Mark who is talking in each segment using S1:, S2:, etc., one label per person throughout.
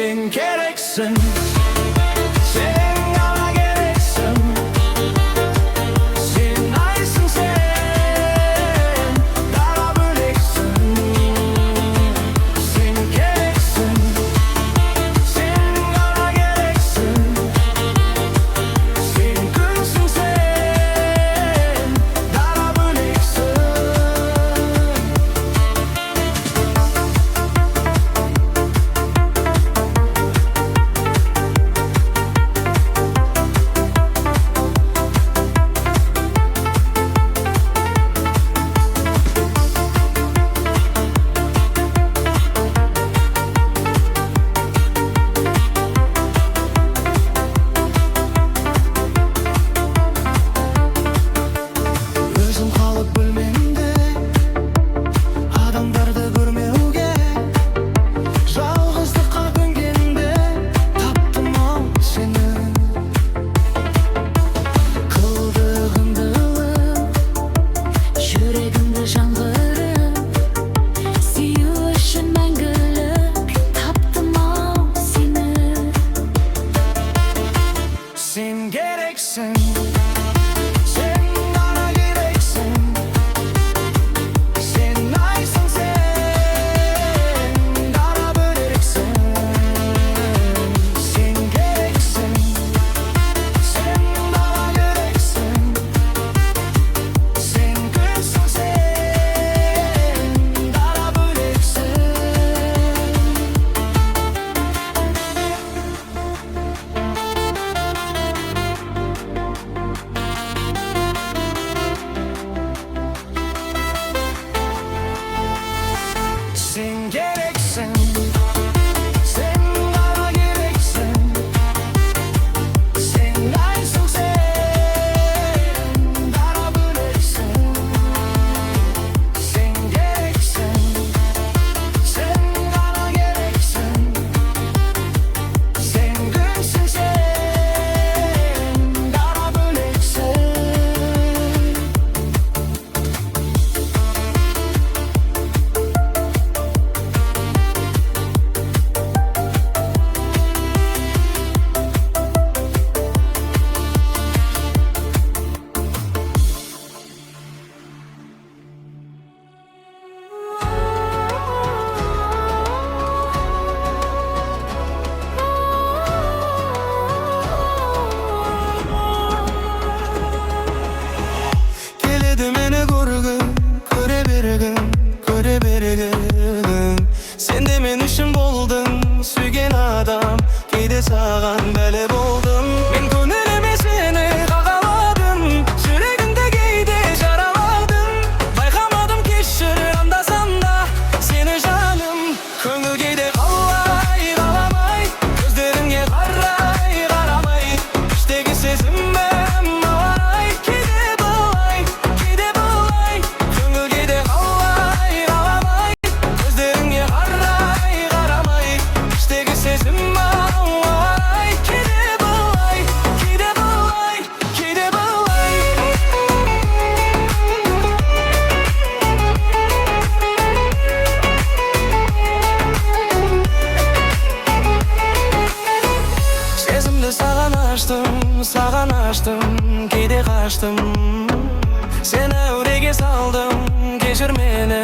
S1: Sen gereksin, sen bana gereksin. Sen aysın, sen daha böleceksin. Sen gereksin, sen bana gereksin. Sen gülsün, sen daha böleceksin. Özüm kalıp bölmemde, adamdарды көрмеуге, жалғыздыққа көнгенде таптым ау сені.
S2: Қылдығыңды ылып, жүрегімді жаңғырып, сүю үшін мәңгілік таптым ау сені.
S1: Sen gereksin, sen bana gereksin. Sen aysın, sen daha böleceksin. Sen gereksin, sen bana gereksin. Sen gülsün, sen daha böleceksin. Sen gereksin, sen bana gereksin. Sen aysın, sen daha böleceksin. Sen gereksin, sen bana gereksin. Sen gülsün, sen daha böleceksin. Келеді мені көргің, көре бергің, көре бергің. Сен де мен үшін болдың, сүйген адам. Кейде саған бәле болдым. Мен көңіліме сені қағаладым, жүрегіңді кейде жараладым. Байқамадым, кешір анда-санда сені жаным. Көңіл кейде қалай қаламай, көздеріңе қарай қарамай, іштегі сезімім ауарай. Кейде былай, кейде былай, көңіл кейде қалай қаламай, көздеріңе қарай қарамай, іштегі сезімім ауарай. Кейде былай, кейде былай, кейде былай. Сезімді саған аштым, кейде қаштым. Сені әуреге салдым, кешір мені,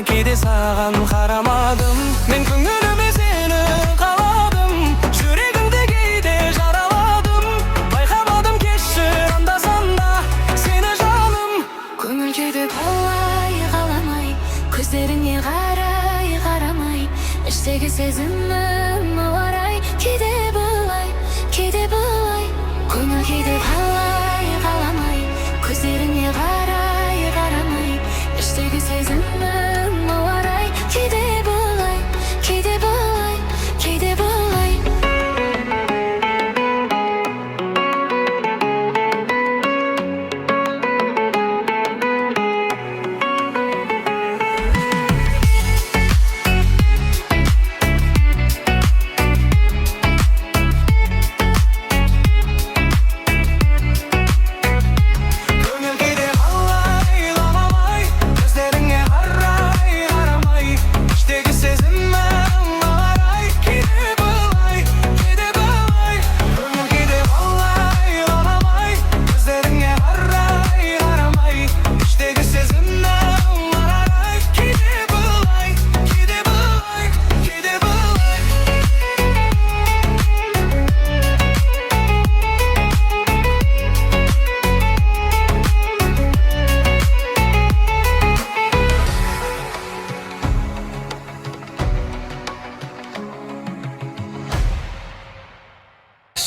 S1: кейде саған қарамадым. Мен көңіліме сені қаладым, жүрегіңді кейде жараладым. Байқамадым, кешір анда-санда сені жаным.
S2: Көңіл кейде қалай қаламай, көздеріңе қарай қарамай, іштегі сезімім ауарай. Кейде былай, кейде былай, көңіл кейде қалай қаламай, көздеріңе қарай қарамай, іштегі сезімім ауарай. Кейде былай, кейде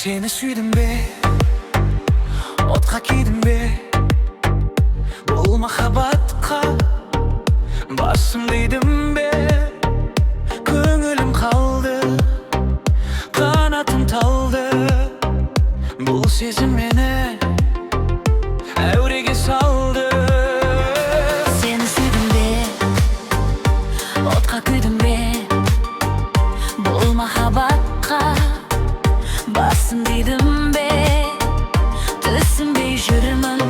S1: Seni süydüm be, otqa kiydim be. Bu mahabbatqa basım deydim be. Ko'nglim qaldi, qanatim taldi. Bu sezim meni əvrəgə saldı.
S2: Seni süydüm be, otqa kuydim be. Bu mahabbatqa basım deydim be. Түсінбей жүрмін,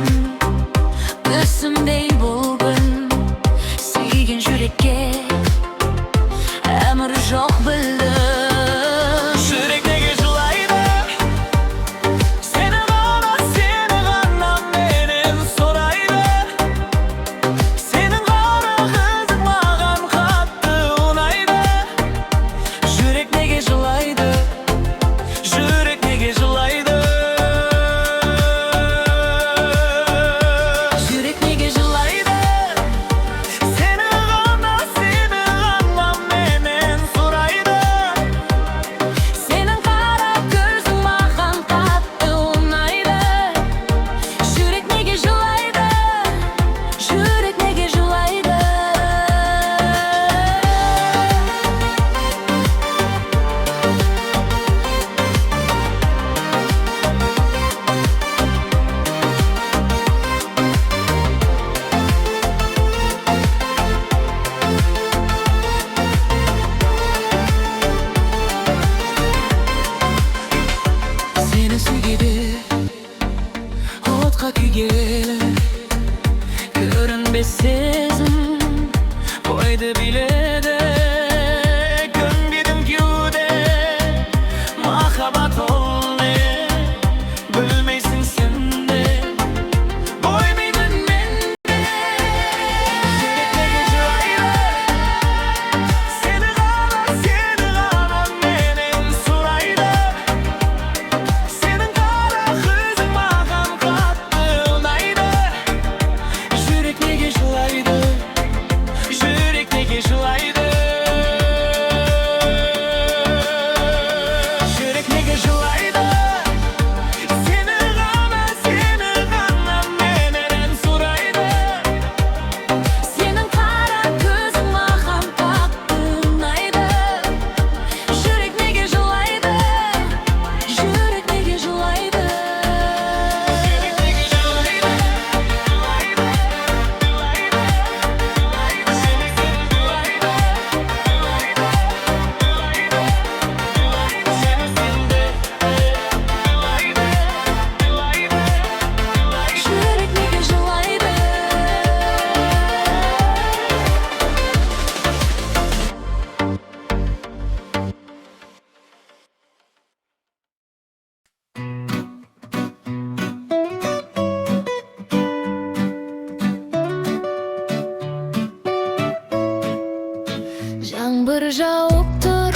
S2: түсінбей бүгін. Сүйген жүрекке әмір жоқ білдім.
S1: Жүрек неге жылайды? Сені ғана менен сұрайды. Сенің қара қызың маған қатты ұнайды. Жүрек неге жылайды? Жүрек неге жылайды? Жүрек неге жылайды? Сені ғана менен сұрайды.
S2: Сенің қара көзің маған қатты ұнайды. Жүрек неге жылайды? Жүрек неге жылайды?
S1: Seni süydü, otqa kuygelі. Көрінбес сезім бойды биледі. Көнбедім кеуде, махаббат ол не? Білмейсің сен де, боймаймын мен де. Жүрек неге жылайды? Сені ғана менен сұрайды. Сенің қара көзің маған қатты ұнайды. Жүрек неге жылайды? Жүрек неге жылайды? Жүрек неге жылайды? Сені ғана менен сұрайды.
S2: Сенің қара көзің маған қатты ұнайды. Жүрек неге жылайды? Жүрек неге жылайды?
S1: Жүрек неге жылайды?
S2: Жүрек неге жылайды? Жаңбыр жауып тұр,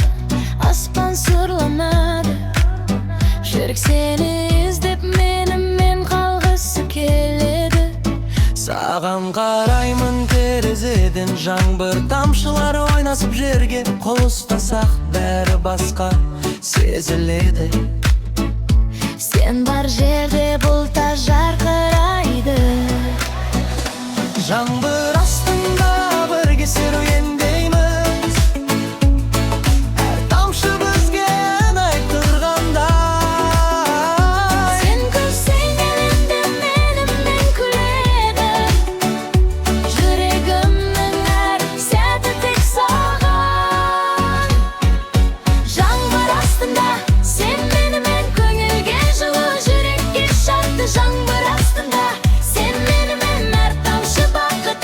S2: аспан сұрланады. Жүрек сені іздеп менімен қалғысы келеді.
S1: Саған қараймын терезеден, жаңбыр тамшылары ойнасып жерге. Қол ұстасақ бәрі басқа сезіледі.
S2: Сен бар жерде бұлттар жарқырайды.
S1: Жаңбыр астында бірге серуендейміз. Әр тамшы бізге ән айтырғандай.
S2: Сен күлсең әлемде менімен күледі. Жүрегімнің әр сәті тек саған. Жаңбыр астында сен менімен көңілге жылы, жүрекке шатты. Жаңбыр астында сен менімен әр тамшы бақыт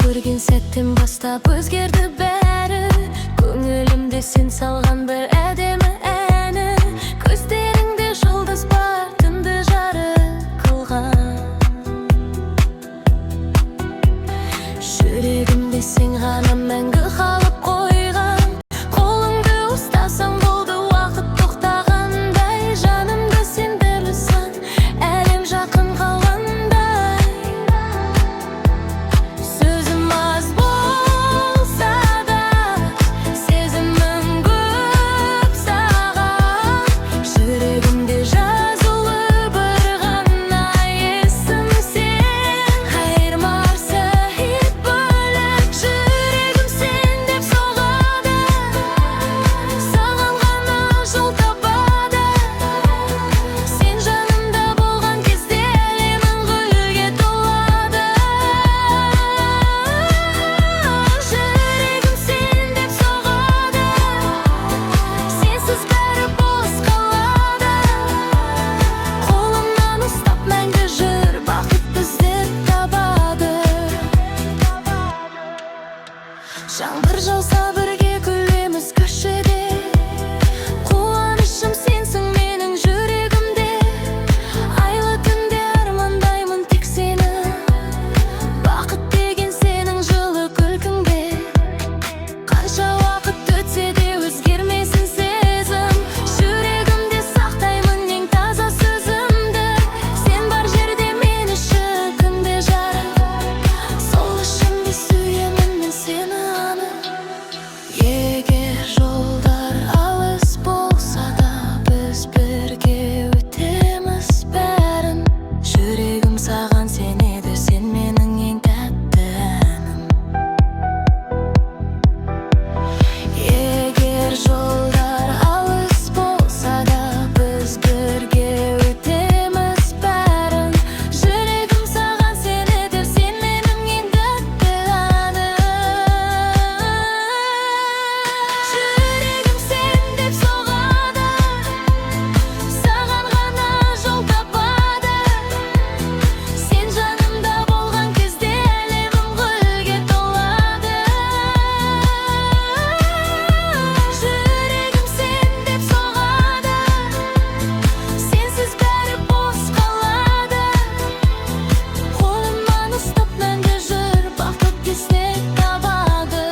S2: көрген сәттен бастап өзгерді бәрі. Көңілімде сен салған бір әдемі әні. Көздеріңде жұлдыз бар, түнді жарық қылған. Жүрегімде сен ғана мәңгі қалып қойған. Қолыңды ұстасам болды уақыт тоқтағандай. Жанымда сен білсін, әлем жақын қалғандай. Сөзім аз болса да, сезімім көп саған. Жүрегімде жазулы бір ғана есім сен. Қайырмар сәйт бөлек, жүрегім сен деп соғады. Саған ғана жол табады. Сен жанымда болған кезде әлемім гүлге толады. Жүрегім сен деп соғады. Сенсіз бәрі бос қалады. Қолымнан ұстап мәңгі жүр, бақыт іздеп табады. Жаңбыр жауса бірге күлеміз көшеде. Қуанышым сенсің менің жүрегімде. Айлы түнде армандаймын тек сені. Бақыт деген сенің жылы күлкіңде. Қанша уақыт өтсе де өзгермесін сезім. Жүрегімде сақтаймын ең таза сөзімді. Сен бар жерде мен үшін күнде жарық. Сол үшін де сүйемін мен сені анық. Егер жолдар алыс болса да, біз бірге өтеміз бәрін. Жүрегім саған сенеді, сен менің ең тәтті әнім. Егер жолдар алыс болса да, біз бірге өтеміз бәрін. Жүрегім саған сенеді, сен менің ең тәтті әнім. Жүрегім сен деп соғады. Саған ғана жол табады. Сен жанымда болған кезде әлемім гүлге толады. Жүрегім сен деп соғады. Сенсіз бәрі бос қалады. Қолымнан ұстап мәңгі жүр, бақыт іздеп табады.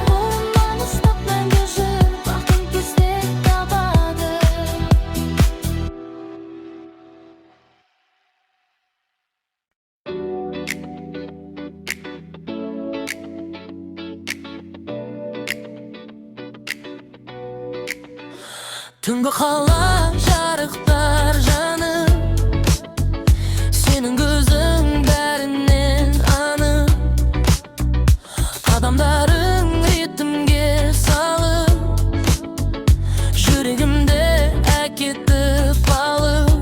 S2: Қолымнан ұстап мәңгі жүр, бақыт іздеп табады. Түнгі қала жарықтар жаным. Сенің көзің бәрінен анық. Адамдарың ритмге салып, жүрегімді әкетіп алып.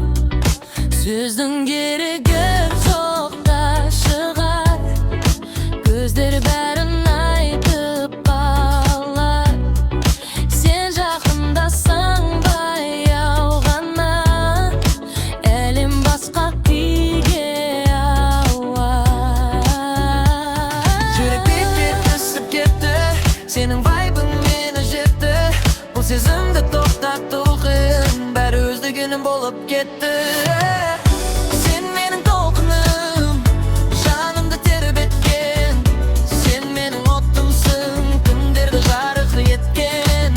S2: Сөздің керегі жоқ та шығар. Көздер бәрін айтып қалар. Сен жақындасаң баяу ғана, әлем басқа күйге ауар.
S1: Жүрек бет-бет түсіп кетті, сенің вайбың мені жетті. Бұл сезімді тоқтату қиын, бәрі өздігенім болып кетті. Сен менің толқыным, жанымды тербеткен. Сен менің отымсың, күндерді жарық еткен.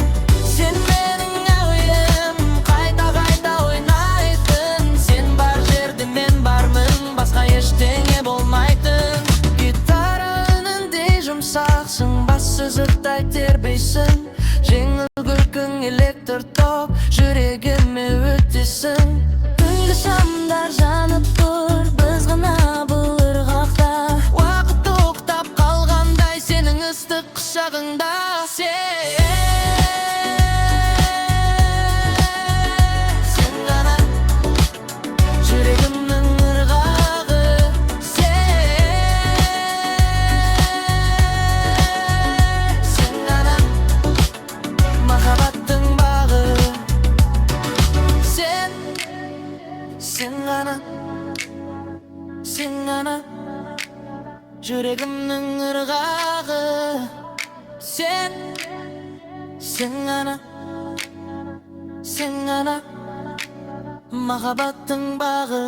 S1: Сен менің әуенім, қайта-қайта ойнайтын. Сен бар жерде мен бармын, басқа ештеңе болмайтын. Гитара үніндей жұмсақсың, бассызықтай тербейсің. Жеңіл күлкің электр ток, жүрегіме өтесің.
S2: Түнгі шамдар жанып тұр, біз ғана бұл ырғақта.
S1: Уақыт тоқтап қалғандай, сенің ыстық құшағыңда. Сен ғана жүрегімнің ырғағы. Сен ғана махаббат жүрегімнің ырғағы. Сен ғана махаббаттың бағы.